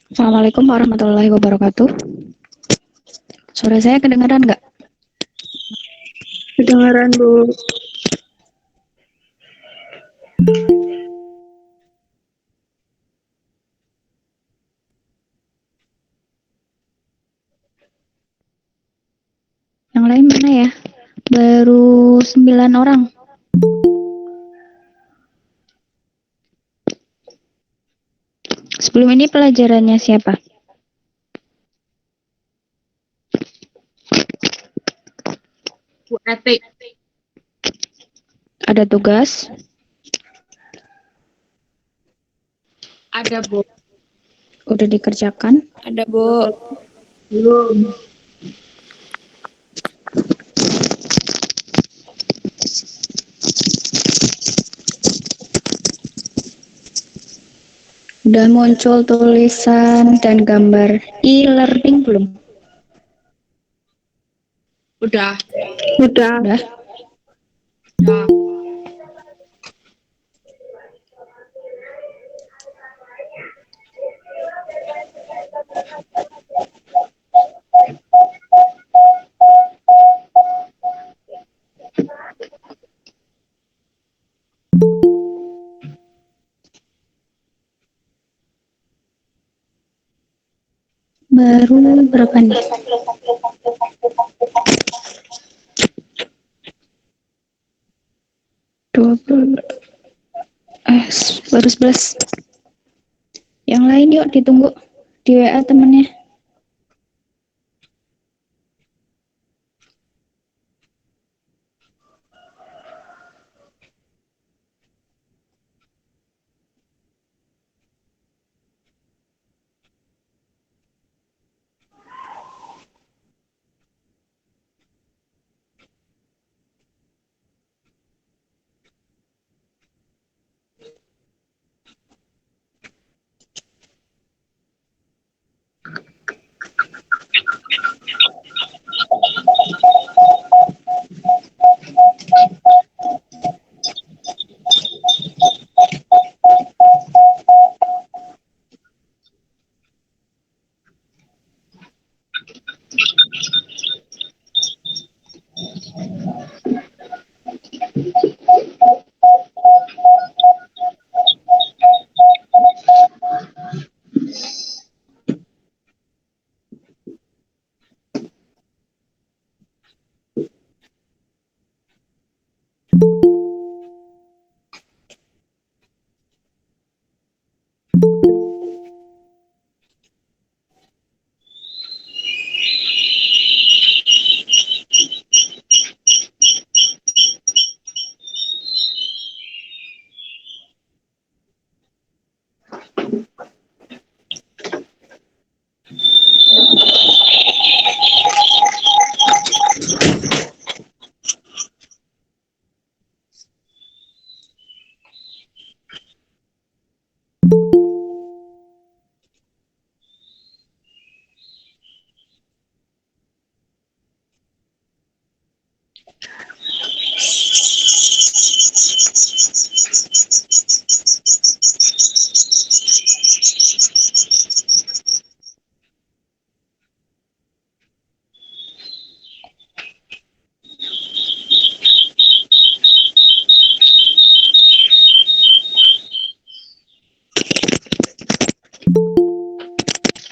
Assalamualaikum warahmatullahi wabarakatuh. Suara saya kedengaran nggak? Kedengaran, Bu. Yang lain mana ya? Baru 9 orang. Sebelum ini pelajarannya siapa? Bu Ati. Ada tugas? Ada, Bu. Udah dikerjakan? Ada, Bu. Belum. Udah muncul tulisan dan gambar e-learning belum? Udah. Udah. Udah. Baru berapa nih? Baru 11. Yang lain yuk ditunggu di WA temennya.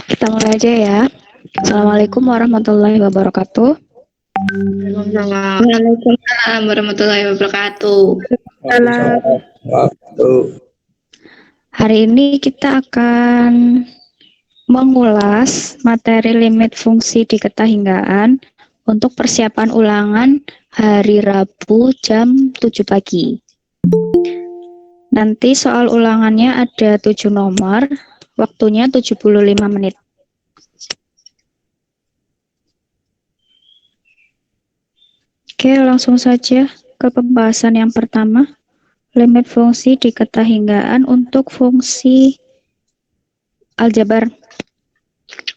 Kita mulai aja ya. Assalamualaikum warahmatullahi wabarakatuh. Waalaikumsalam warahmatullahi wabarakatuh. Hari ini kita akan mengulas materi limit fungsi diketahinggaan untuk persiapan ulangan hari Rabu jam 7 pagi. Nanti soal ulangannya ada 7 nomor, waktunya 75 menit. Oke, langsung saja ke pembahasan yang pertama. Limit fungsi diketahinggaan untuk fungsi aljabar.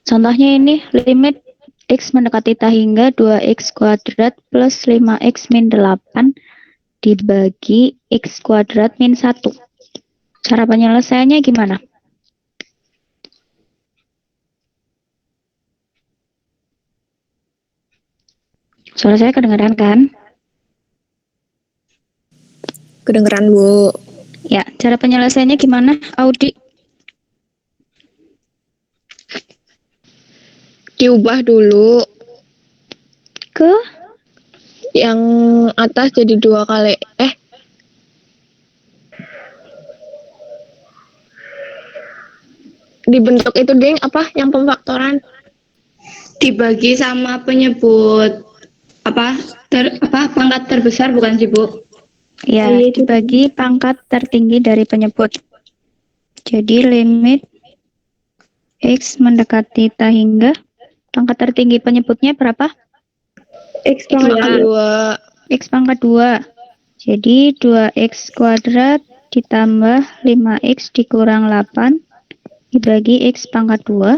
Contohnya ini, limit X mendekati tahingga 2X kuadrat plus 5X min 8 dibagi X kuadrat min 1. Cara penyelesaiannya gimana? Suara saya kedengaran kan? Kedengeran, Bu. Ya, cara penyelesaiannya gimana, Audi? Diubah dulu Ke? yang atas jadi 2 kali. Dibentuk itu ding apa yang pemfaktoran? Dibagi sama penyebut pangkat terbesar bukan sih, Bu? Ya, dibagi pangkat tertinggi dari penyebut. Jadi limit X mendekati tahingga, pangkat tertinggi penyebutnya berapa? X pangkat 2. X pangkat 2. Jadi 2X kuadrat ditambah 5X dikurang 8 dibagi X pangkat 2.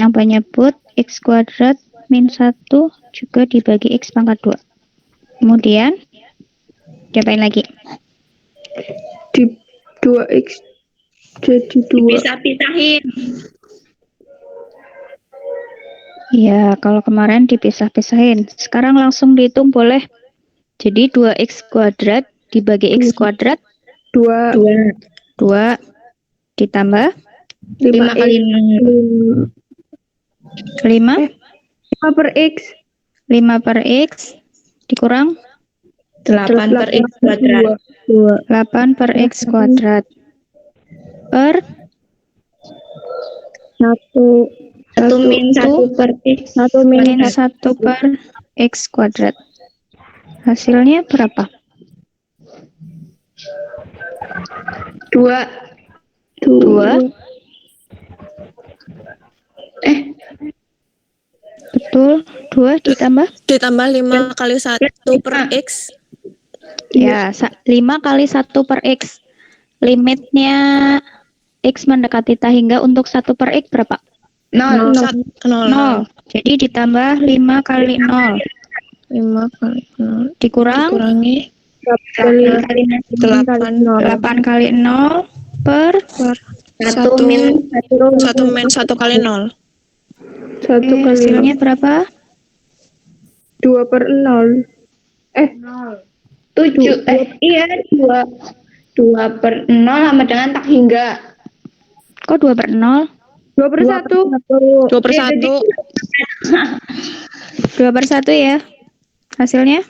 Yang penyebut X kuadrat min 1 juga dibagi X pangkat 2. Kemudian, diapain lagi? Di 2X jadi 2. Dipisah-pisahin. Ya, kalau kemarin dipisah-pisahin. Sekarang langsung dihitung boleh. Jadi 2X kuadrat dibagi X kuadrat 2 ditambah 5 kali 5 5 per X 5 per X dikurang 8 per X kuadrat. 8 per X kuadrat. Per 1 min 1 per X. 1 min min 1 per X kuadrat. Hasilnya berapa? 2. 2. Betul. 2 ditambah? Ditambah 5 kali 1 per X. Ya, 5 kali 1 per X. Limitnya X mendekati hingga untuk 1 per X berapa? 0. 0. Jadi ditambah 5 kali 0. 5 kali 0 Dikurangi 8 kali 0 per 1 min 1 kali 0. hasilnya berapa? 2 per 0. 7. Iya, 2 per 0 sama dengan tak hingga. Kok 2 per 0? 2 per 1. 2 per 1. 2 per 1 ya. Hasilnya?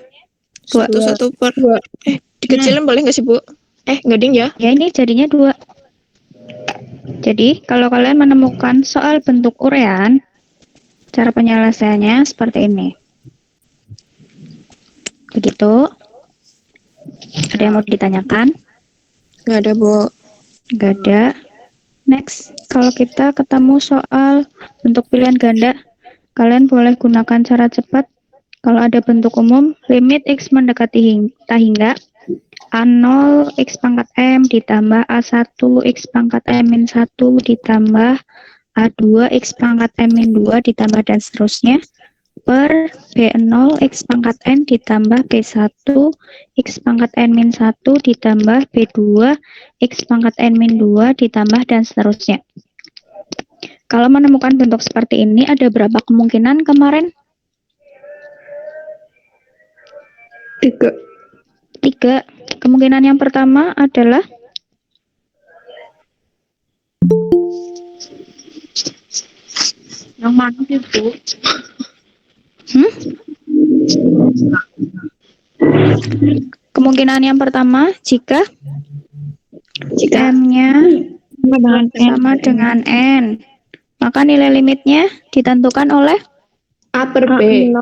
2. 1 per 2. Dikecilin boleh nggak sih, Bu? Nggak ding ya? Ya ini jadinya 2. Jadi kalau kalian menemukan soal bentuk urean, cara penyelesaiannya seperti ini. Begitu. Ada yang mau ditanyakan? Nggak ada, Bu. Nggak ada. Next, kalau kita ketemu soal bentuk pilihan ganda, kalian boleh gunakan cara cepat. Kalau ada bentuk umum, limit X mendekati hingga A0 X pangkat M ditambah A1 X pangkat M min 1 ditambah A2 X pangkat M min 2 ditambah dan seterusnya per B0 X pangkat N ditambah B1 X pangkat N min 1 ditambah B2 X pangkat N min 2 ditambah dan seterusnya. Kalau menemukan bentuk seperti ini, ada berapa kemungkinan kemarin? 3. 3. Kemungkinan yang pertama adalah Yang mana sih, Bu? Kemungkinan yang pertama jika M-nya sama dengan N, maka nilai limitnya ditentukan oleh A per B.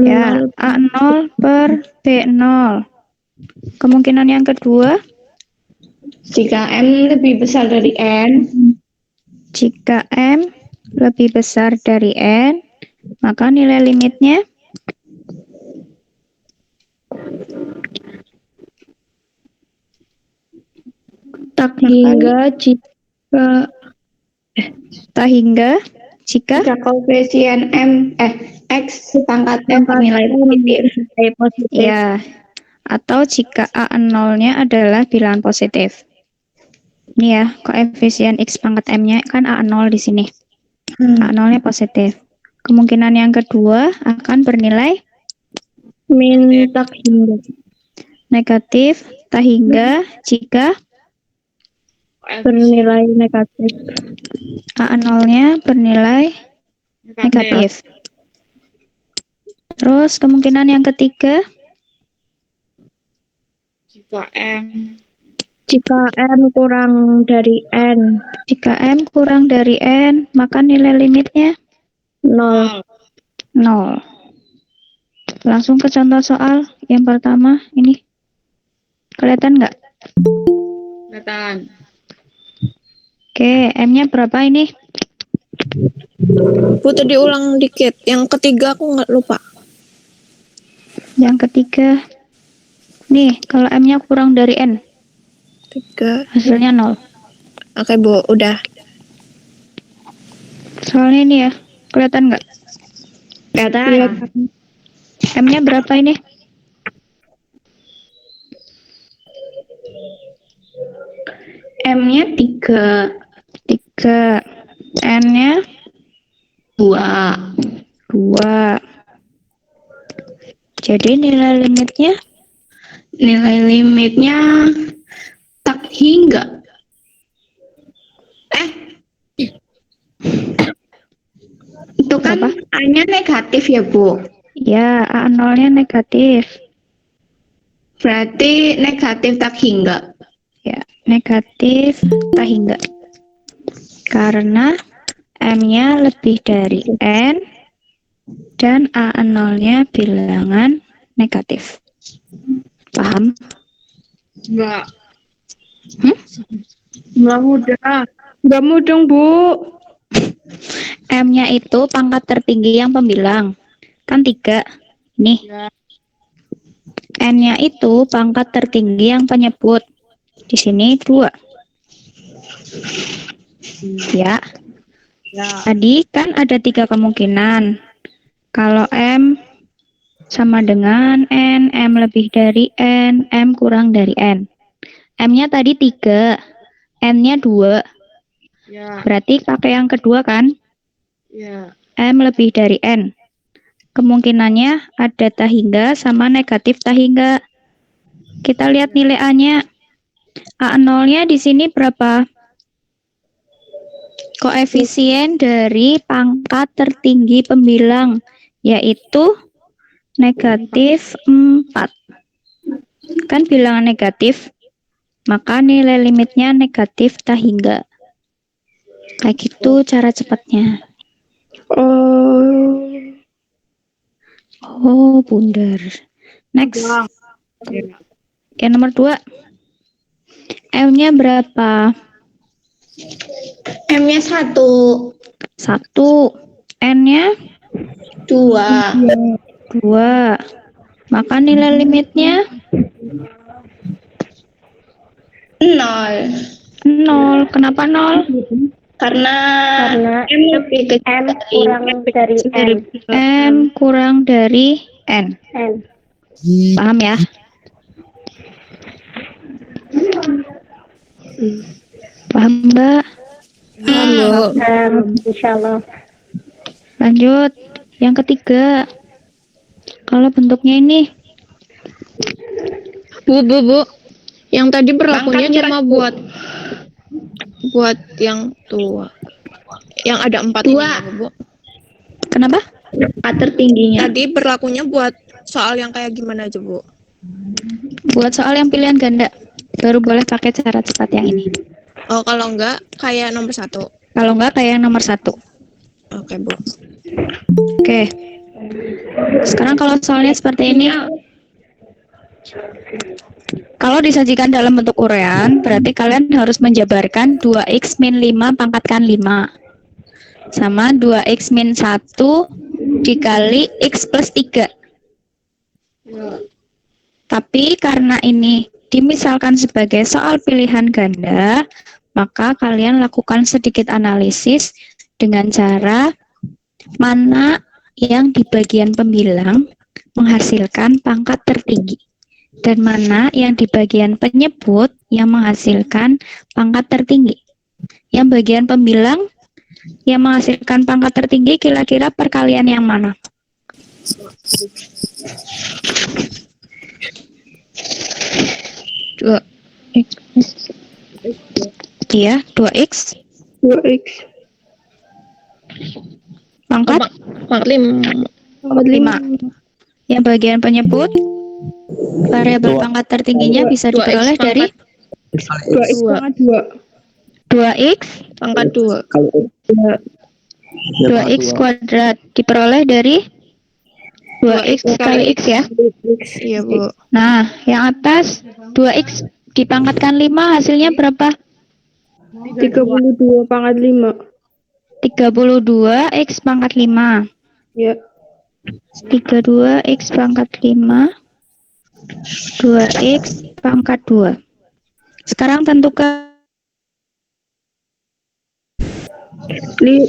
ya, A0 per B0. Kemungkinan yang kedua, Jika M lebih besar dari N, jika M lebih besar dari N, maka nilai limitnya Tak hingga jika jika koefisien X pangkat M bernilai positif. ya, atau jika A0-nya adalah bilangan positif. Ini ya, koefisien X pangkat M-nya kan A0 di sini. A0-nya positif. Kemungkinan yang kedua akan bernilai min tak hingga. negatif tak hingga jika Bernilai negatif. A0-nya bernilai negatif. Terus kemungkinan yang ketiga, Jika M Jika M kurang dari N, jika M kurang dari N, maka nilai limitnya 0. 0. Langsung ke contoh soal yang pertama ini. Kelihatan nggak? kelihatan. Oke, M-nya berapa ini? Bu, tadi ulang dikit. Yang ketiga aku nggak lupa. Yang ketiga, nih, kalau M-nya kurang dari N, 3. hasilnya 0. Oke, Bu, udah. Soalnya ini ya, kelihatan nggak? Kelihatan. M-nya berapa ini? M-nya 3. 3. N-nya 2. 2. Jadi nilai limitnya Nilai limitnya tak hingga. Itu kan Apa? A-nya negatif ya, Bu? ya A0-nya negatif. Berarti negatif tak hingga. Ya, negatif tak hingga. Karena M-nya lebih dari N dan A0-nya bilangan negatif. Paham? Enggak. Nggak mudah. Nggak mudah, Bu. M-nya itu pangkat tertinggi yang pembilang. Kan 3. Nih. Ya. N-nya itu pangkat tertinggi yang penyebut. Di sini 2. Ya. Ya. Tadi kan ada 3 kemungkinan. Kalau M sama dengan N, M lebih dari N, M kurang dari N. M-nya tadi 3, N-nya 2. Ya. Berarti pakai yang kedua kan? Ya. M lebih dari N. Kemungkinannya ada tak hingga sama negatif tak hingga. Kita lihat nilai A-nya. A0-nya di sini berapa? Koefisien dari pangkat tertinggi pembilang, yaitu negatif 4. Kan bilangan negatif, maka nilai limitnya negatif tak hingga. Kayak gitu cara cepatnya. Oh, bundar. Next. Yang nomor 2. M-nya berapa? M-nya 1. 1. N-nya 2. 2. Maka nilai limitnya 0. 0. Kenapa 0? Karena M lebih kecil dari M kurang dari N. Paham ya? Paham Mbak? Insyaallah. Lanjut. Yang ketiga. Kalau bentuknya ini. Bu. Yang tadi berlakunya Pangkatnya cuma buat yang tua. Yang ada 4 ini 2. ya, Bu. Kenapa? Pangkat tertingginya. Tadi berlakunya buat soal yang kayak gimana aja, Bu? Buat soal yang pilihan ganda. Baru boleh pakai cara cepat yang ini. Oh, kalau enggak kayak nomor 1. Kalau enggak kayak yang nomor 1. Oke, Bu. Oke. Sekarang kalau soalnya seperti ini. Kalau disajikan dalam bentuk urean, berarti kalian harus menjabarkan 2x min 5 pangkatkan 5. Sama 2x min 1 dikali x plus 3. Tapi karena ini dimisalkan sebagai soal pilihan ganda, maka kalian lakukan sedikit analisis dengan cara mana yang di bagian pembilang menghasilkan pangkat tertinggi. Dan mana yang di bagian penyebut yang menghasilkan pangkat tertinggi. Yang bagian pembilang yang menghasilkan pangkat tertinggi kira-kira perkalian yang mana? Dua X. Iya, 2x. 2x. Pangkat? Pangkat 5. 5. Yang bagian penyebut variabel pangkat tertingginya bisa diperoleh dari 2x pangkat 2. 2x Pangkat 2. 2x kuadrat diperoleh dari 2x kali x ya. Iya, Bu. Nah, yang atas 2x dipangkatkan 5 hasilnya berapa? 32 pangkat 5. 32x pangkat 5. Ya. 32x pangkat 5 2x pangkat 2. Sekarang tentukan M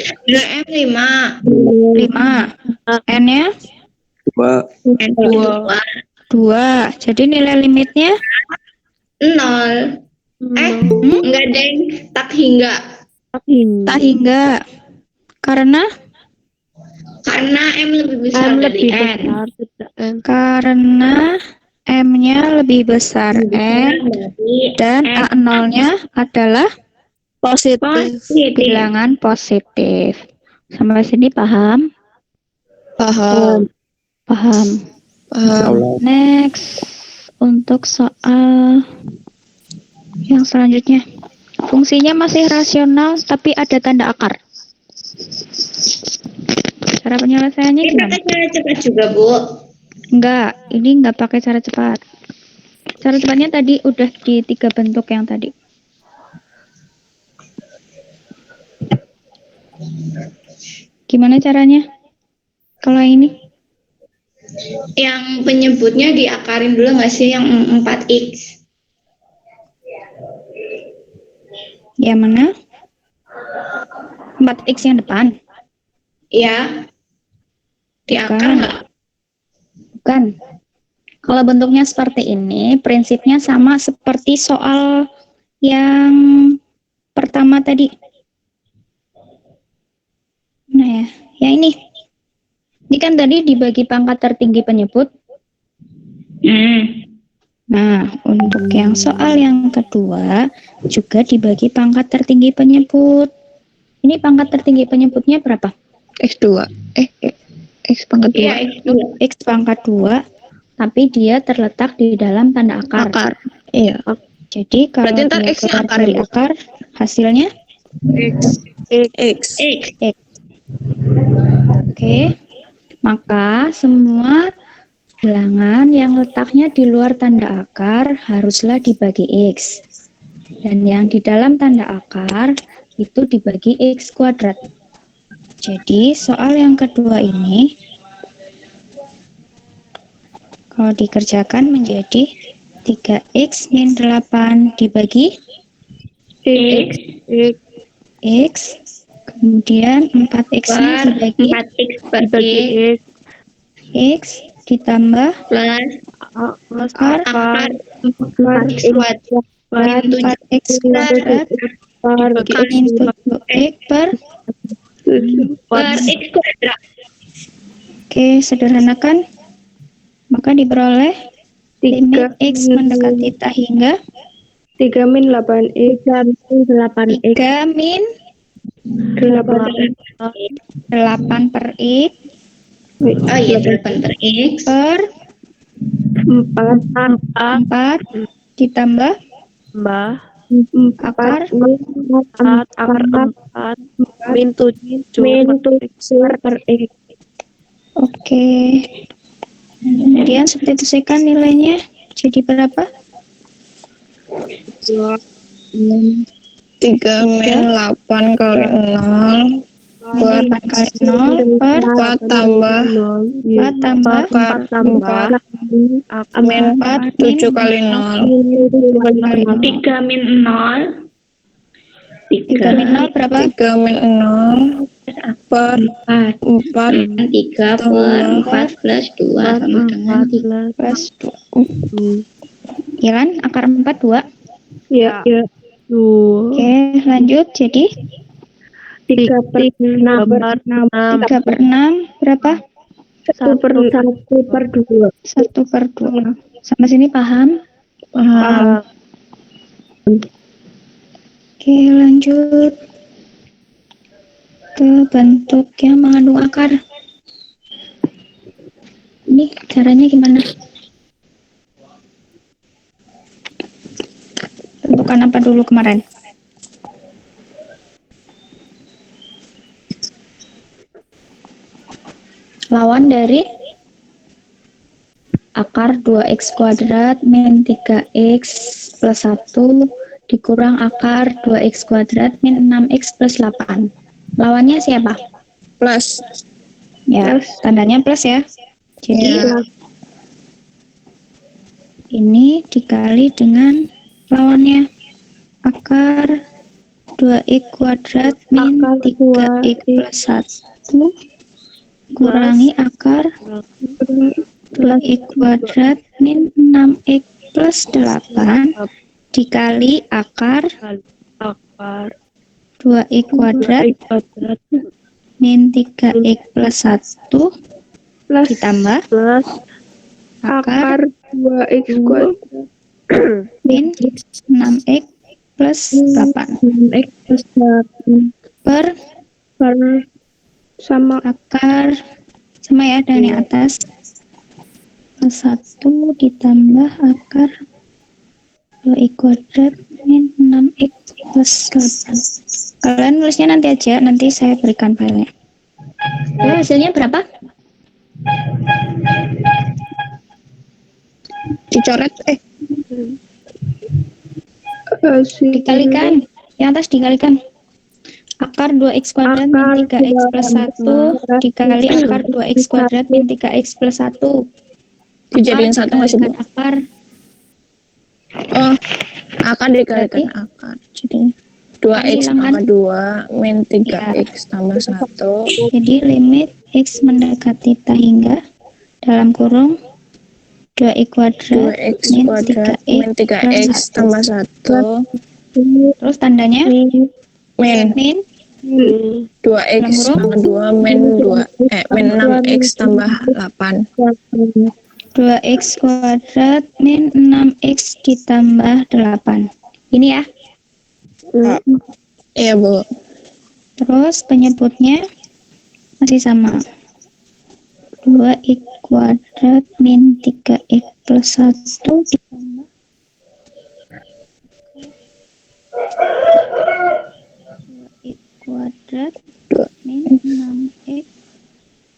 5. 5. N-nya 2. Jadi nilai limitnya 0. Enggak, Deng. Tak hingga. tak hingga. Karena M lebih besar dari N. Karena M-nya lebih besar N dan A0-nya adalah Positif. bilangan positif. Sampai sini paham? Paham. Paham. Paham. Next. untuk soal yang selanjutnya. Fungsinya masih rasional tapi ada tanda akar. Cara penyelesaiannya Ini gimana? pakai cara cepat juga, Bu. Enggak, ini enggak pakai cara cepat. Cara cepatnya tadi udah di 3 bentuk yang tadi. Gimana caranya? Kalau ini? Yang penyebutnya diakarin dulu nggak sih yang 4x? Yang mana? 4x yang depan? Ya. Diakar Bukan. nggak? Bukan. Kalau bentuknya seperti ini, prinsipnya sama seperti soal yang pertama tadi. Nah ya, yang ini. Ini kan tadi dibagi pangkat tertinggi penyebut. Nah, untuk yang soal yang kedua juga dibagi pangkat tertinggi penyebut. Ini pangkat tertinggi penyebutnya berapa? X2. X pangkat 2. Iya, itu. X pangkat 2, tapi dia terletak di dalam tanda akar. Akar. Iya. Jadi kalau Berarti ntar dia X-nya keluar akar dari ya, Bu? akar, hasilnya X. X. Oke. Maka semua bilangan yang letaknya di luar tanda akar haruslah dibagi X. Dan yang di dalam tanda akar itu dibagi X kuadrat. Jadi soal yang kedua ini kalau dikerjakan menjadi 3x min 8 dibagi X. X, kemudian 4x-nya Per dibagi 4x per X. X ditambah Plus akar akar 4x kuadrat. dan 4x kuadrat min 7x per X kuadrat. Oke, sederhanakan. Maka diperoleh limit X mendekati tak hingga 3 min 8X. 3 min 8 per X Oh iya, 8 per X. per 4 ditambah akar min 7 per X. Oke. Kemudian substitusikan nilainya jadi berapa? 3 min 8 kali 0 buat 8 kali 0 per 4 tambah 4 tambah 4 min 4 7 kali 0 3 min 0. 3 min 0 berapa? 3 min 0 per 4 3 per 4 plus 2 sama dengan 3. Plus 2. Ya kan? Akar 4 2. ya. Oke, lanjut. Jadi 3 per 6 3 per 6 berapa? 1 per 2. 1 per 2. Sampai sini paham? Paham. Oke, lanjut ke bentuk yang mengandung akar. Ini caranya gimana? Tentukan apa dulu kemarin? Lawan dari akar 2x kuadrat min 3x plus 1 dikurang akar 2x kuadrat min 6x plus 8. Lawannya siapa? Plus. Ya, tandanya plus ya. Jadi Ya. ini dikali dengan lawannya akar 2x kuadrat min 3x plus 1 kurangi akar 2x kuadrat min 6x plus 8 dikali akar 2x kuadrat min 3x plus 1 ditambah akar 2x kuadrat min 6x plus 8 x plus 8 per sama akar sama ya dan yang atas plus 1 ditambah akar 2x kuadrat min 6x plus 8. Kalian nulisnya nanti aja, nanti saya berikan filenya. Ya, hasilnya berapa? Dicoret Dikalikan. Yang atas dikalikan. Akar 2x kuadrat min 3x plus 1 dikali akar 2x kuadrat min 3x plus 1. dijadiin satu nggak sih, Bu? Akar. Oh, akar dikalikan akar. Jadi 2x pangkat 2 min 3x tambah 1. Jadi limit x mendekati tak hingga dalam kurung 2x kuadrat 2x min kuadrat 3x min 3x tambah 1. Terus tandanya Min 2x pangkat 2 min 6x tambah 8. 2x kuadrat min 6x ditambah 8. Ini ya. Iya, Bu. Terus penyebutnya masih sama. 2x kuadrat min 3x plus 1 ditambah 2x kuadrat min 6x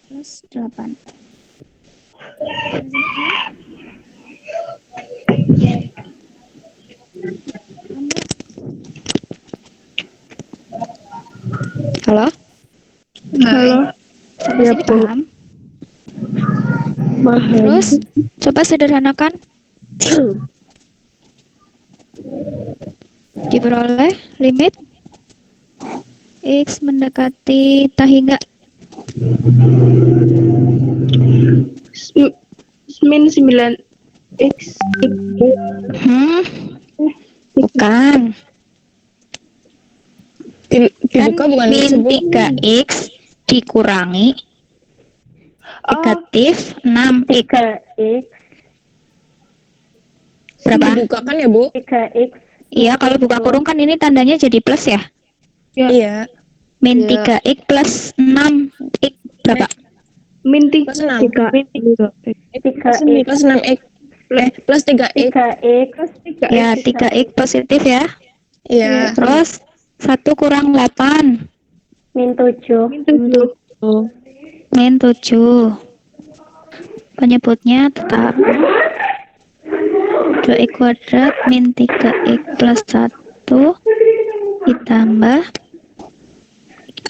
plus 8. Halo? Halo. Sampai sini paham? Terus coba sederhanakan. Diperoleh limit x mendekati tak hingga min 9x. Bukan. Dibuka bukan Min disebut 3x dikurangi negatif 6x. 3x. Berapa? dibuka kan ya, Bu? 3x. Iya, kalau buka kurung kan ini tandanya jadi plus ya. Iya. Min 3x plus 6x berapa? Min Plus 6. 3x. Plus 6x. Plus 3x. 3x. Ya, 3x positif ya. Iya. Terus 1 kurang 8 Min 7. min 7. Penyebutnya tetap 2x kuadrat min 3x plus 1 ditambah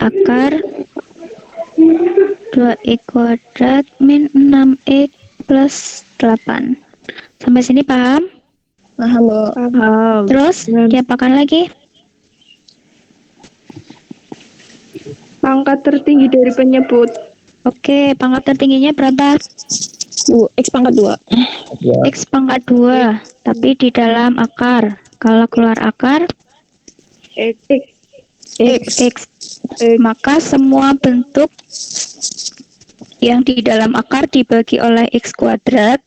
akar 2x kuadrat min 6x plus 8. Sampai sini paham? Paham, Bu. Terus diapakan lagi? Pangkat tertinggi dari penyebut. Oke, pangkat tertingginya berapa? X pangkat 2. X pangkat 2, tapi di dalam akar. Kalau keluar akar, X. X. Maka semua bentuk yang di dalam akar dibagi oleh X kuadrat,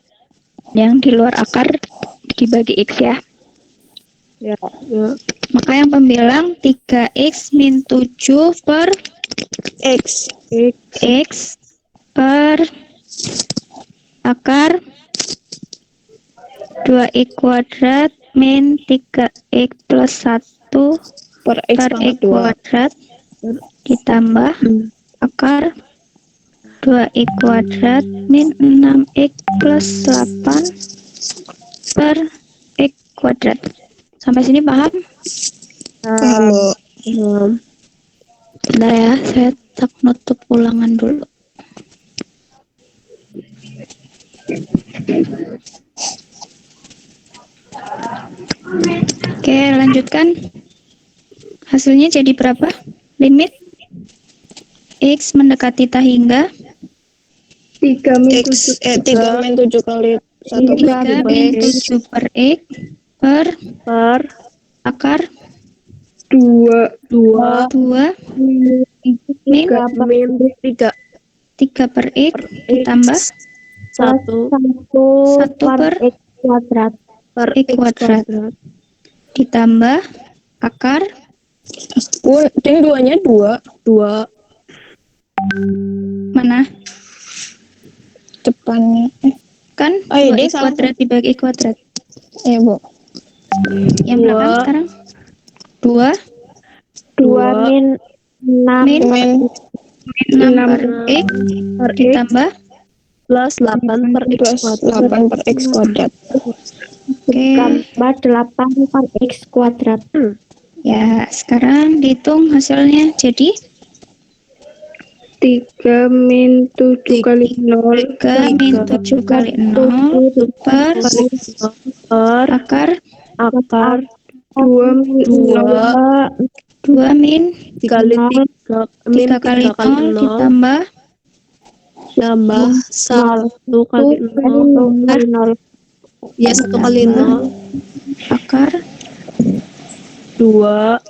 yang di luar akar dibagi X ya. Ya. Maka yang pembilang 3X min 7 per X. X per akar 2x kuadrat min 3x plus 1 Per X per pangkat x 2. kuadrat ditambah akar 2x kuadrat min 6x plus 8 per x kuadrat. Sampai sini paham? Paham, Bu. Bentar ya, saya tak nutup ulangan dulu. Oke, lanjutkan. Hasilnya jadi berapa? Limit X mendekati tak hingga 3 min X 7. 3 min 7 kali 1 3 min 7 per X per akar 2 min 3 3 per X ditambah 1 per x kuadrat. X kuadrat ditambah akar Bu, ini duanya 2 mana? depannya Kan Oh, iya, 2x salah. kuadrat dibagi kuadrat. Iya, Bu. Yang berapa sekarang? 2 2 min 6 min Min 6 per x per x ditambah. plus 8 per x plus kuadrat. 8 per x kuadrat. Oke. tambah 8 per x kuadrat. Ya, sekarang dihitung hasilnya. Jadi 3 min 7 kali 0 3 min 7 kali 0 per Per akar akar 2 min 0 2 min dikali 3 kali 0 ditambah tambah 1 kali 0. Ya, 1 kali 0. akar 2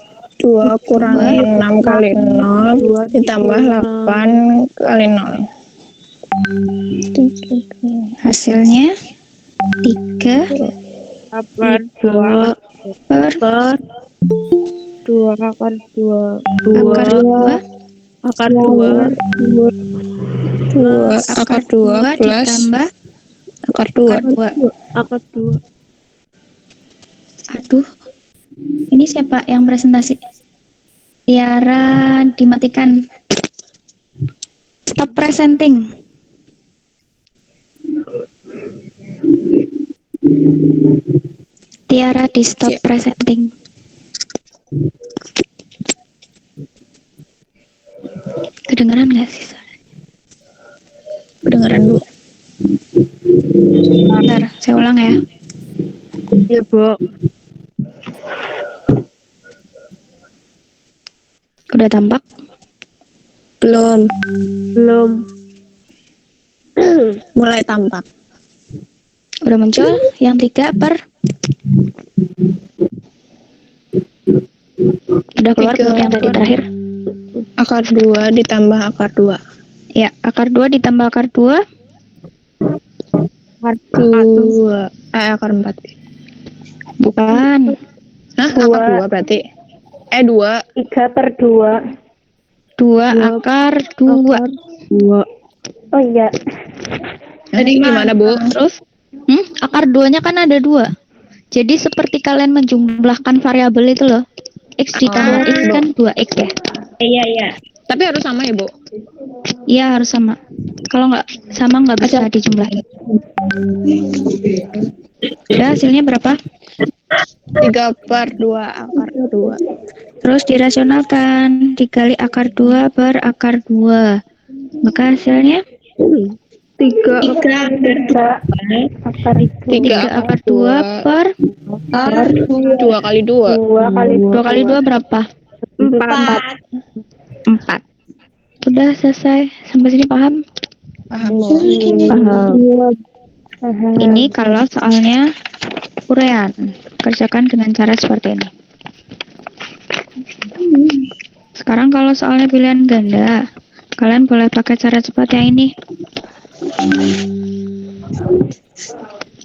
kurangi 6 kali 0 ditambah 8 kali 0. hasilnya 3 akar 2 per Per 2 akar 2 akar 2 akar 2 akar 2 plus ditambah akar 2. akar 2 aduh, ini siapa yang presentasi? Tiara, dimatikan. Stop presenting. Tiara, di stop presenting. Kedengeran nggak sih? Kedengeran, Bu. Bentar, saya ulang ya. Ya, Bu. Udah tampak? Belum. Mulai tampak. Udah muncul yang 3 per udah keluar belum yang tadi terakhir? Akar 2 ditambah akar 2. Ya, akar 2 ditambah akar 2 Akar 4. bukan. Hah, akar 2 berarti. 2. 3 per 2 2 akar 2. oh iya Tadi gimana, Bu? Terus akar 2-nya kan ada 2. Jadi seperti kalian menjumlahkan variabel itu loh. X ditambah X kan 2X ya. Iya. Tapi harus sama ya, Bu? Iya, harus sama. Kalau nggak sama nggak bisa dijumlahin. Udah, hasilnya berapa? 3 per 2 akar 2. Terus dirasionalkan, dikali akar 2 per akar 2. Maka hasilnya 3 akar 2 per akar 2 kali 2. 2 kali 2 berapa? 4. Udah selesai. Sampai sini paham? Paham, Bu. Ini kalau soalnya urean. Kerjakan dengan cara seperti ini. Sekarang kalau soalnya pilihan ganda, kalian boleh pakai cara cepat yang ini.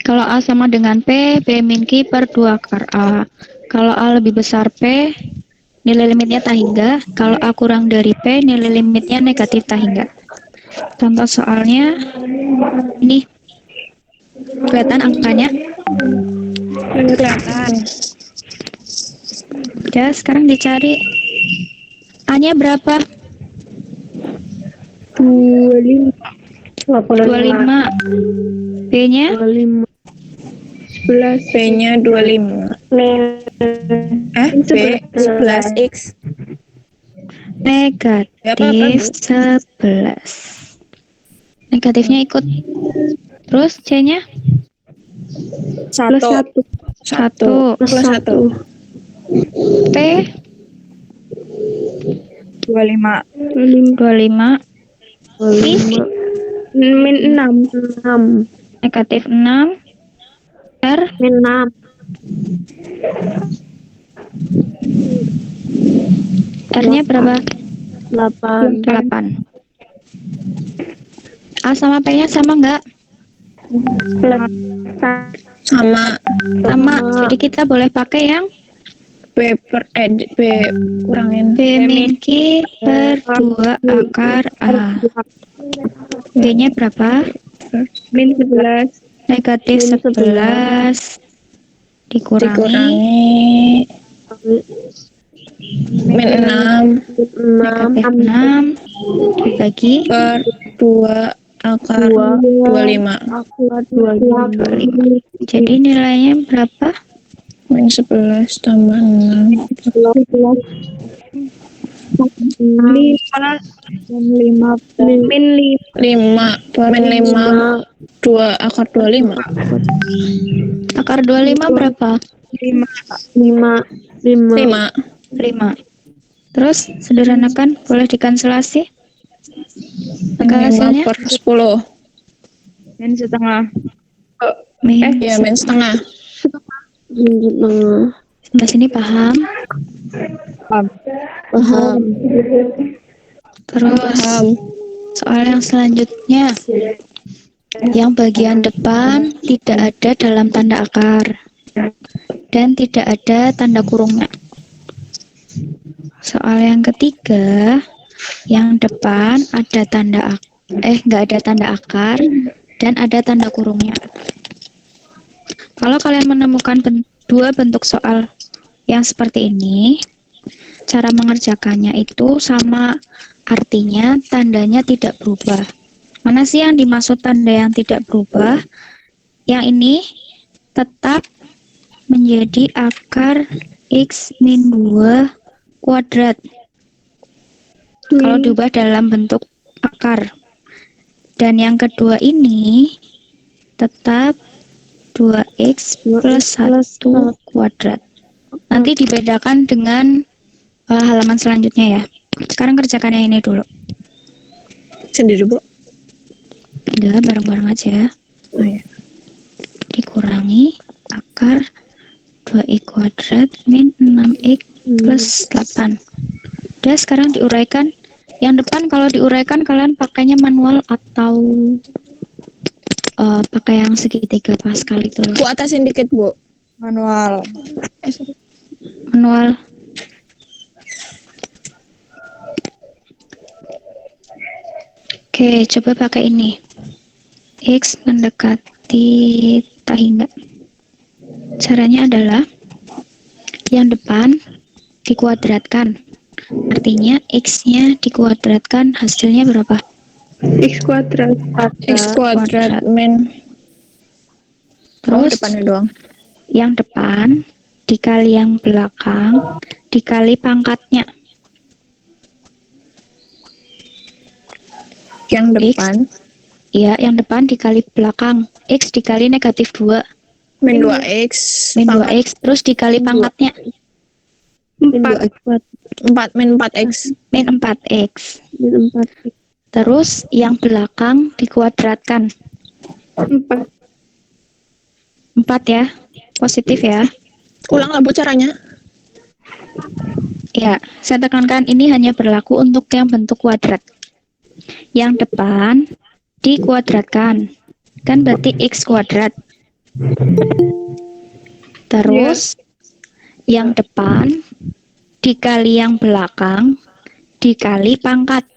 Kalau A sama dengan P, B min Q per 2 akar A. Kalau A lebih besar P, nilai limitnya tak hingga. Kalau A kurang dari P, nilai limitnya negatif tak hingga. Contoh soalnya, ini. Kelihatan angkanya? Kelihatan. Ya, sekarang dicari A-nya berapa? 25 B-nya 11 B-nya 25. B 11X. negatif 11. Negatifnya ikut. Terus C-nya 1 plus 1. P 25 min 6 negatif 6 R min 6 R-nya berapa? 8 A sama P-nya sama nggak? Sama Sama. Jadi kita boleh pakai yang B kurangin B min Q per 2 akar A. B-nya berapa? min 11 Negatif Min 11 dikurangi Dikurangi min 6 negatif 6 dibagi per 2 akar 25. akar 25. jadi nilainya berapa? Min 11 tambah 6. 5 min 5 min 5 2 akar 25. Akar 25 berapa? 5 5 5. Terus sederhanakan, boleh dikanselasi? Maka 5 hasilnya per 10. min setengah. min Ya, min setengah. sampai sini paham? Paham. Terus Paham. soal yang selanjutnya, yang bagian depan tidak ada dalam tanda akar dan tidak ada tanda kurungnya. Soal yang ketiga, yang depan ada nggak ada tanda akar dan ada tanda kurungnya. Kalau kalian menemukan dua bentuk soal yang seperti ini, cara mengerjakannya itu sama, artinya tandanya tidak berubah. Mana sih yang dimaksud tanda yang tidak berubah? Yang ini tetap menjadi akar X min 2 kuadrat. Kalau diubah dalam bentuk akar. Dan yang kedua ini tetap 2X plus 1 kuadrat. Nanti dibedakan dengan halaman selanjutnya ya. Sekarang kerjakan yang ini dulu. Sendiri, Bu. Enggak, bareng-bareng aja. Oh, ya. Dikurangi akar 2x kuadrat min 6x plus 8. Udah, sekarang diuraikan. Yang depan kalau diuraikan kalian pakainya manual atau pakai yang segitiga Pascal itu loh. Bu, atasin dikit, Bu. Manual. Manual. Oke, coba pakai ini. X mendekati tak hingga. Caranya adalah yang depan dikuadratkan. Artinya X-nya dikuadratkan, hasilnya berapa? X kuadrat. X kuadrat min. Terus Depannya doang. yang depan dikali yang belakang dikali pangkatnya. Yang depan. Ya, yang depan dikali belakang. X dikali negatif 2. Min 2X. Min 2X. Terus dikali pangkatnya. 4 min 4X. Min 4X. Min 4. Terus yang belakang dikuadratkan. 4. 4 ya. Positif ya. Ulang lah, Bu, caranya. Ya, saya tekankan ini hanya berlaku untuk yang bentuk kuadrat. Yang depan dikuadratkan. Kan berarti X kuadrat. Terus yang depan dikali yang belakang dikali pangkat.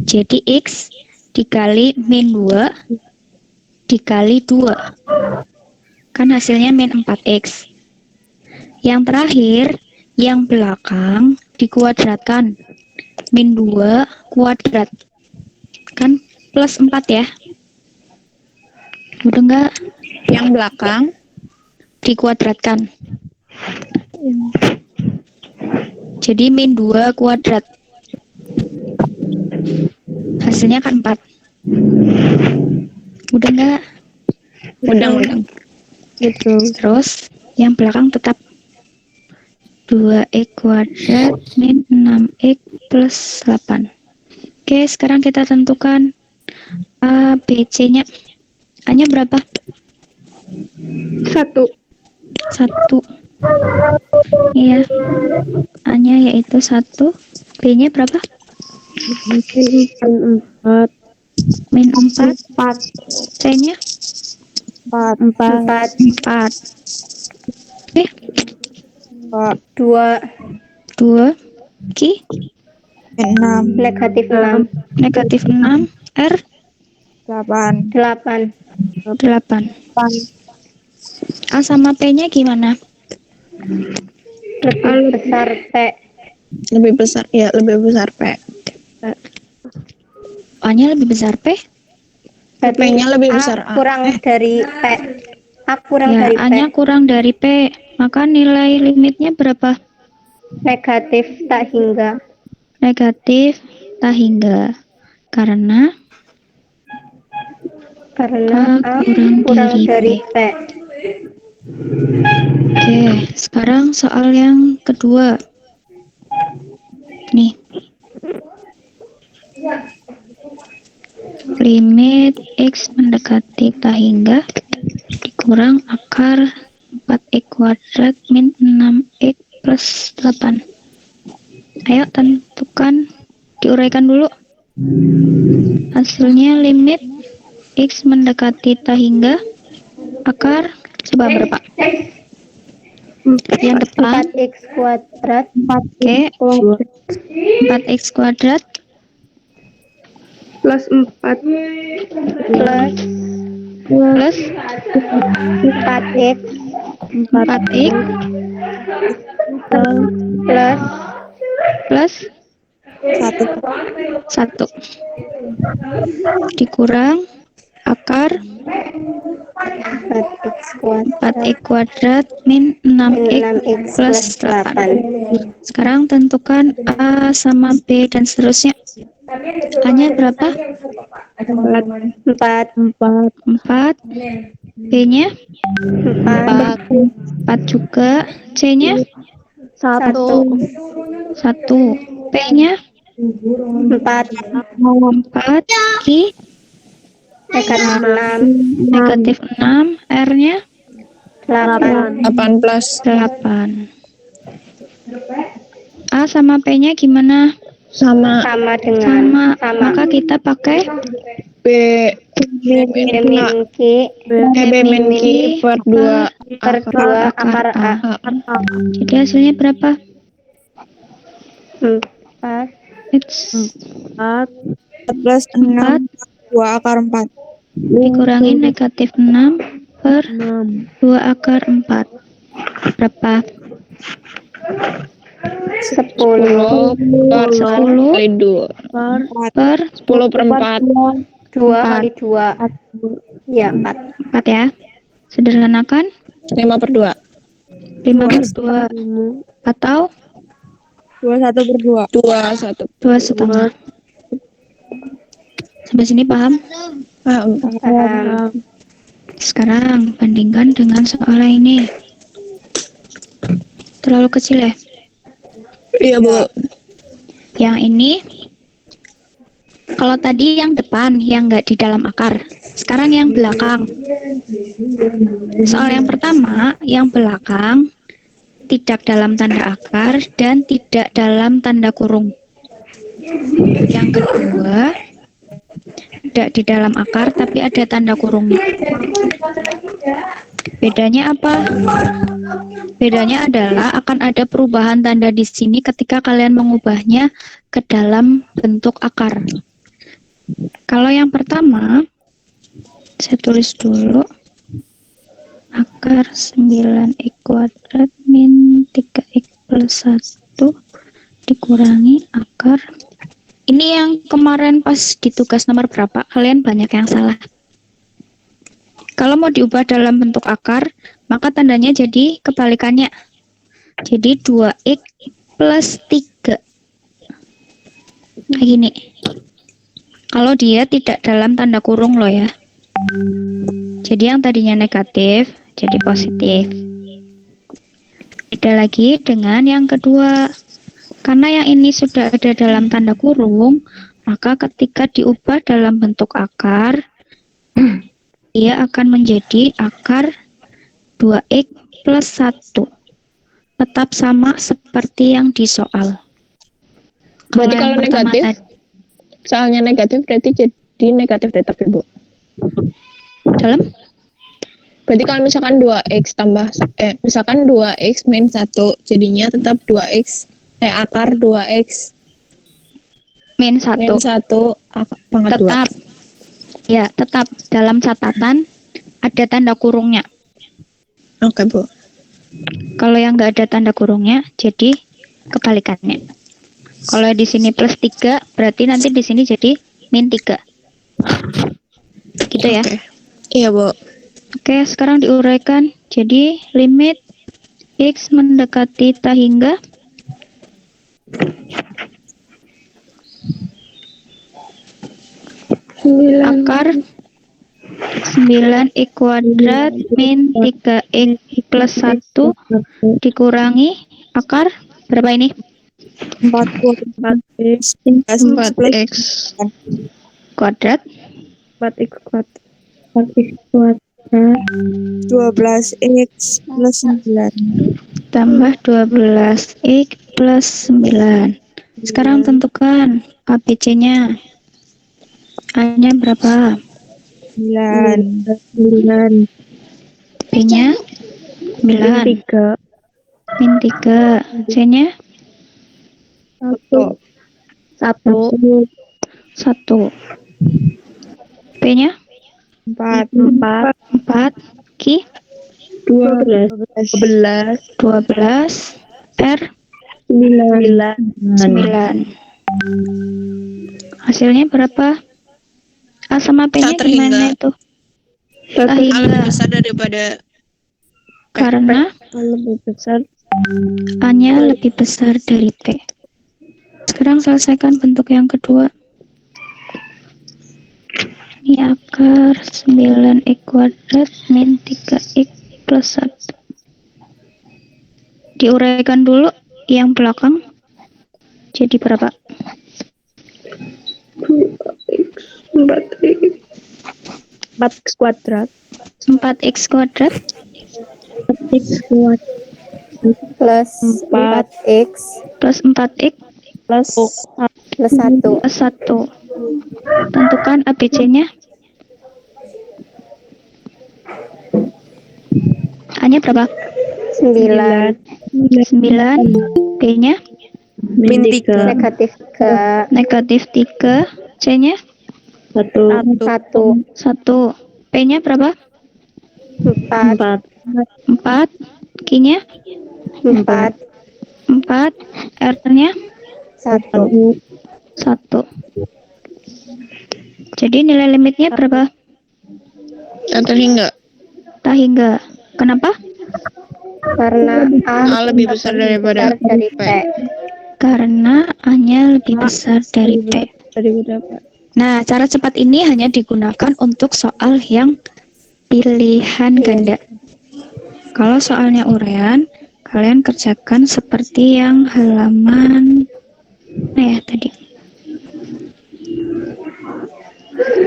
Jadi X dikali min 2 dikali 2. Kan hasilnya min 4X. Yang terakhir, yang belakang dikuadratkan. Min 2 kuadrat. Kan plus 4 ya. Udah enggak? Yang belakang Dikuadratkan. Jadi min 2 kuadrat. Hasilnya kan 4. Udah enggak? Udang. Betul. Terus yang belakang tetap 2x kuadrat min 6x plus 8. Oke, sekarang kita tentukan A, B, C-nya. A-nya berapa? 1. 1. Iya. A-nya yaitu 1. B-nya berapa? Min 4. Min 4. 4. C-nya 4. 4. Oke, 2. 2. Ki, 6. Negatif 6. negatif 6. R, 8. 8. 8. A sama P-nya gimana? Lebih besar P. Lebih besar, ya lebih besar P. A-nya lebih besar P? P-nya lebih besar A. Kurang dari P. A kurang Ya, dari P. A-nya kurang dari P. Maka nilai limitnya berapa? Negatif tak hingga. Negatif tak hingga. Karena A kurang dari P. Oke, sekarang soal yang kedua. Nih. Limit X mendekati tak hingga dikurang akar 4X kuadrat min 6X plus 8. Ayo tentukan, diuraikan dulu. Hasilnya limit X mendekati tak hingga akar coba berapa? Yang depan 4x kuadrat. Oke, 4X kuadrat Plus 4. Plus 4x 4X plus plus 1 dikurang akar 4X kuadrat min 6X plus 8. Sekarang tentukan A sama B dan seterusnya. A-nya berapa? 4. B-nya 4 juga. C-nya 1. P-nya 4. Q negatif 6. R-nya 8 plus 8. A sama P-nya gimana? sama Sama. Maka kita pakai B min Q per 2 akar A. Jadi hasilnya berapa? 4 It's 4 plus 6 2 akar 4. dikurangi negatif 6 per 2 akar 4. Berapa? 10 kali 2 Per 10 per 4 2 kali 2 ya 4 4 ya. Sederhanakan 5 per 2 5 per 2 atau 21 per 2 21 2,5. Sampai sini paham? paham. Sekarang bandingkan dengan soal ini. Terlalu kecil ya? Iya Bu. Yang ini, kalau tadi yang depan yang nggak di dalam akar, sekarang yang belakang. Soal yang pertama, yang belakang tidak dalam tanda akar dan tidak dalam tanda kurung. Yang kedua, tidak di dalam akar tapi ada tanda kurungnya. Bedanya apa? Bedanya adalah akan ada perubahan tanda di sini ketika kalian mengubahnya ke dalam bentuk akar. Kalau yang pertama, saya tulis dulu. Akar 9x kuadrat min 3x plus 1 dikurangi akar. Ini yang kemarin pas di tugas nomor berapa? Kalian banyak yang salah. Kalau mau diubah dalam bentuk akar, maka tandanya jadi kebalikannya. Jadi 2x plus 3. Kayak gini. Kalau dia tidak dalam tanda kurung loh ya. Jadi yang tadinya negatif, jadi positif. Beda lagi dengan yang kedua. Karena yang ini sudah ada dalam tanda kurung, maka ketika diubah dalam bentuk akar, dia akan menjadi akar 2x plus 1. Tetap sama seperti yang di soal. Berarti kalau negatif, soalnya negatif berarti jadi negatif tetap Ibu. Dalam? Berarti kalau misalkan 2x tambah, misalkan 2x min 1, jadinya tetap 2x, akar 2x Min 1. min 1 pangkat 2. Tetap. Ya, tetap dalam catatan ada tanda kurungnya. Oke, Bu. Kalau yang nggak ada tanda kurungnya, jadi kebalikannya. Kalau di sini plus 3, berarti nanti di sini jadi min 3. Gitu ya. Oke. Iya, Bu. Oke, sekarang diuraikan. Jadi, limit X mendekati tak hingga akar 9x kuadrat min 3x plus 1 dikurangi akar berapa ini? 4x 4x Kuadrat 4x kuadrat 12x plus 9 tambah 12x plus 9. Sekarang tentukan ABC-nya. A-nya berapa? 9 B-nya 9. Min 3. C-nya 1 1. P-nya 4 4. Q 12 12. R 9. Hasilnya berapa? A sama P-nya Tak gimana terhingga. itu? A lebih Terhingga. besar daripada Karena lebih besar A-nya lebih besar dari P. Sekarang selesaikan bentuk yang kedua. Ini akar 9x kuadrat min 3x plus 1. Diuraikan dulu yang belakang. Jadi berapa? 4x kuadrat 4x kuadrat plus 4x plus 4x plus plus 1 plus 1. Tentukan ABC-nya. A-nya berapa? 9 9. B-nya min 3 negatif 3 negatif 3. C-nya 1 1. P-nya berapa? 4 4. Q-nya 4 4. R-nya 1 1. Jadi nilai limitnya berapa? tak terhingga. Tak hingga. Kenapa? karena A lebih besar daripada dari P. Karena A-nya lebih besar dari P. Nah, cara cepat ini hanya digunakan untuk soal yang pilihan ganda. Kalau soalnya uraian, kalian kerjakan seperti yang halaman tadi.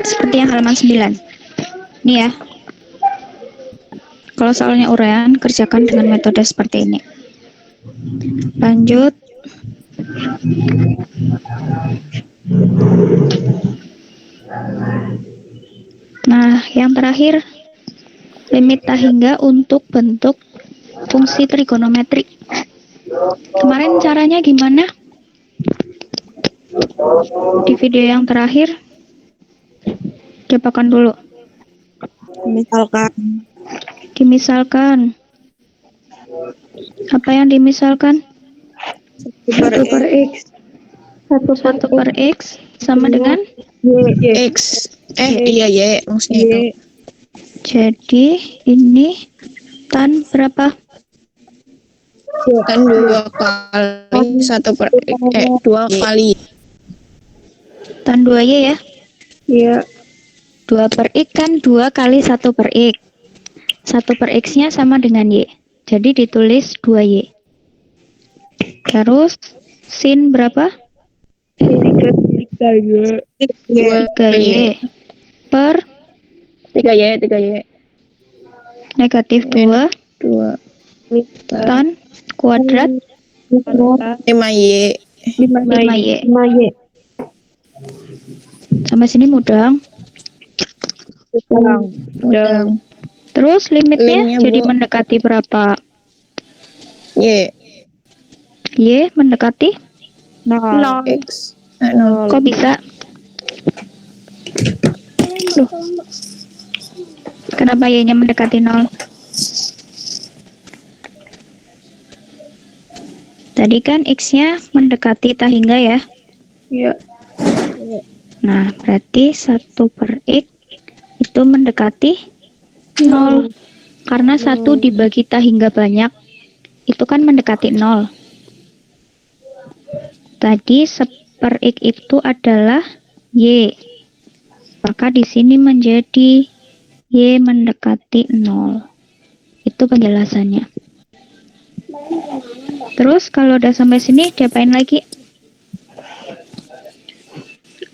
Seperti yang halaman 9. Ini ya. Kalau soalnya uraian, kerjakan dengan metode seperti ini. Lanjut. Nah, yang terakhir, limit tak hingga untuk bentuk fungsi trigonometri. Kemarin caranya gimana? Di video yang terakhir, cobakan dulu. misalkan Apa yang dimisalkan? 1 per x 1 per x sama dengan? X. Iya, Y maksudnya itu. Jadi, ini tan berapa? Kan 2 kali 1 per X. 2 kali. Tan 2y ya? Iya. 2 per x kan 2 kali 1 per x. 1 per x-nya sama dengan y. Jadi ditulis 2y. Terus sin berapa? 3y 3y per 3Y. negatif 2 tan kuadrat 5Y. 5y. Sampai sini mudah. Terus limitnya Limitnya, jadi Bu. mendekati berapa? Y. Y mendekati? X. 0. Kok bisa? Kenapa Y-nya mendekati 0? Tadi kan X-nya mendekati tak hingga ya. Iya. Nah, berarti 1 per X itu mendekati 0. Karena 1 dibagi tak hingga banyak, itu kan mendekati 0. Tadi 1 per X itu adalah Y. Maka di sini menjadi Y mendekati 0. Itu penjelasannya. Terus kalau udah sampai sini diapain lagi?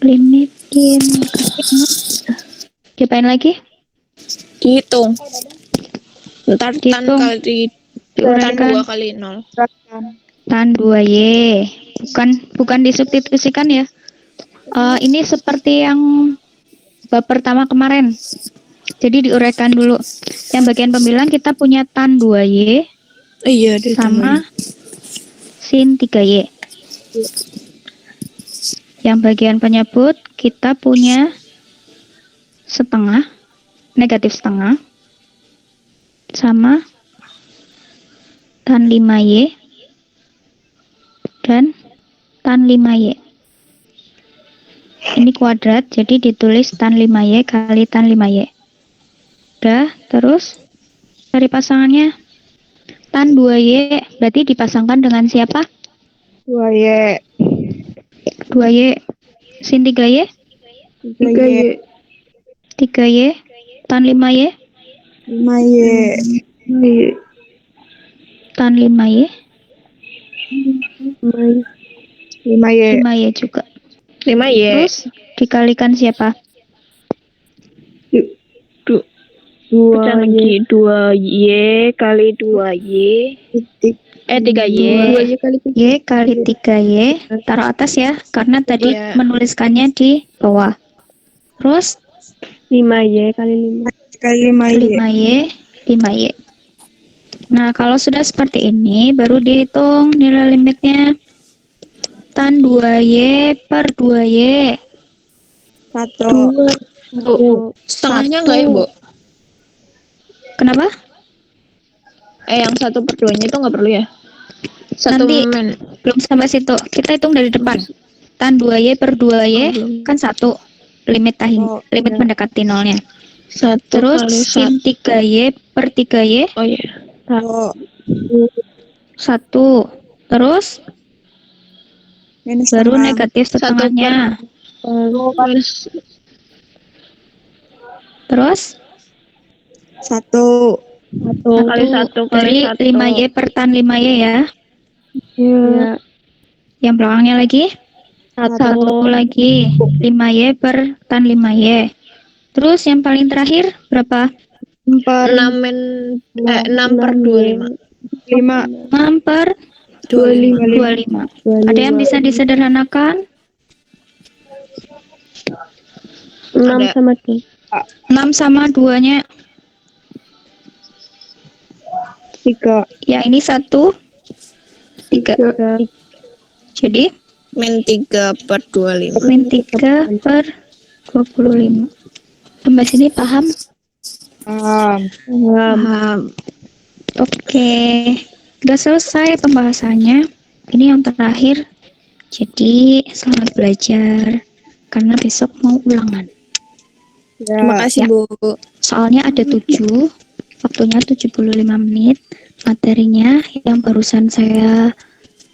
Limitin diapain lagi? Dihitung. Ntar tan Dihitung. kali tan Diuraikan 2 kali 0. tan 2Y. Bukan disubstitusikan ya. Ini seperti yang bab pertama kemarin. Jadi diuraikan dulu. Yang bagian pembilang kita punya tan 2Y Iya, sama sin 3Y. Yang bagian penyebut kita punya setengah, negatif setengah, sama tan 5Y dan tan 5Y. Ini kuadrat, jadi ditulis tan 5Y kali tan 5Y. Udah, terus cari pasangannya. Tan 2Y berarti dipasangkan dengan siapa? 2Y. 2Y. Sin 3Y? 3Y. 3Y. Tan 5Y? 5Y. Tan 5Y? 5Y. 5Y juga. 5Y. Terus dikalikan siapa? 2Y. 2Y kali 2Y. 3Y. 2Y kali Y kali 3Y. Taruh atas ya, karena tadi Iya. menuliskannya di bawah. Terus 5Y kali 5. kali 5Y. 5Y, 5Y. Nah, kalau sudah seperti ini, baru dihitung nilai limitnya. Tan 2Y per 2Y. 1. Setengahnya enggak ya, Bu? Kenapa? Yang 1 per 2-nya itu enggak perlu ya? Nanti. Belum sampai situ. Kita hitung dari depan. Tan 2Y per 2Y kan 1. Limit limit mendekati nolnya. 1 Terus kali sin 3Y per 3Y. Oh iya. 1. Terus Minus baru setengah. negatif setengahnya. Minus Terus 1. 1 kali 1 kali dari 1. 5Y per tan 5Y ya. Iya. Yang belakangnya lagi 1 lagi 5Y per tan 5Y. Terus yang paling terakhir berapa? 6 per 25. 5. 6 per 25. Ada yang bisa disederhanakan? 6 sama 2. 6 sama 2-nya. 3. Yang ini 1, 3. Jadi Min 3 per 25. min 3 per 25. Sampai sini paham? Paham. Oke. Udah selesai pembahasannya. Ini yang terakhir. Jadi selamat belajar. Karena besok mau ulangan. Terima kasih, Ya. Bu. Soalnya ada 7. Waktunya 75 menit. Materinya yang barusan saya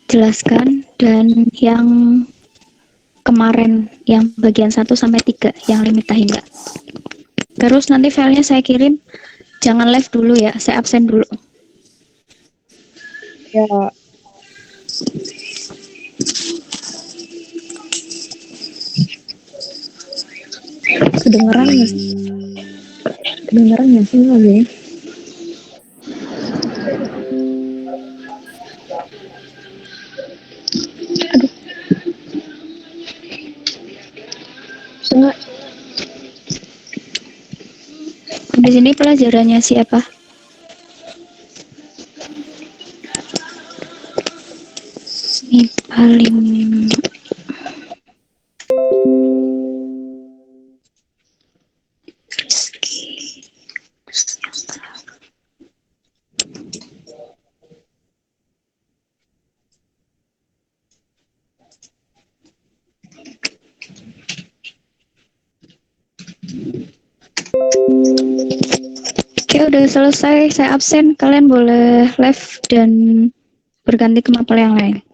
jelaskan dan yang kemarin yang bagian 1 sampai 3 yang limit tak hingga. Terus nanti filenya saya kirim. Jangan live dulu ya, saya absen dulu. Ya. Kedengeran nggak sih? Kedengeran nggak sih lagi? Aduh. Bisa Di sini pelajarannya siapa? Ini paling Rizky. Oke, udah selesai. Saya absen. Kalian boleh left dan berganti ke mapel yang lain.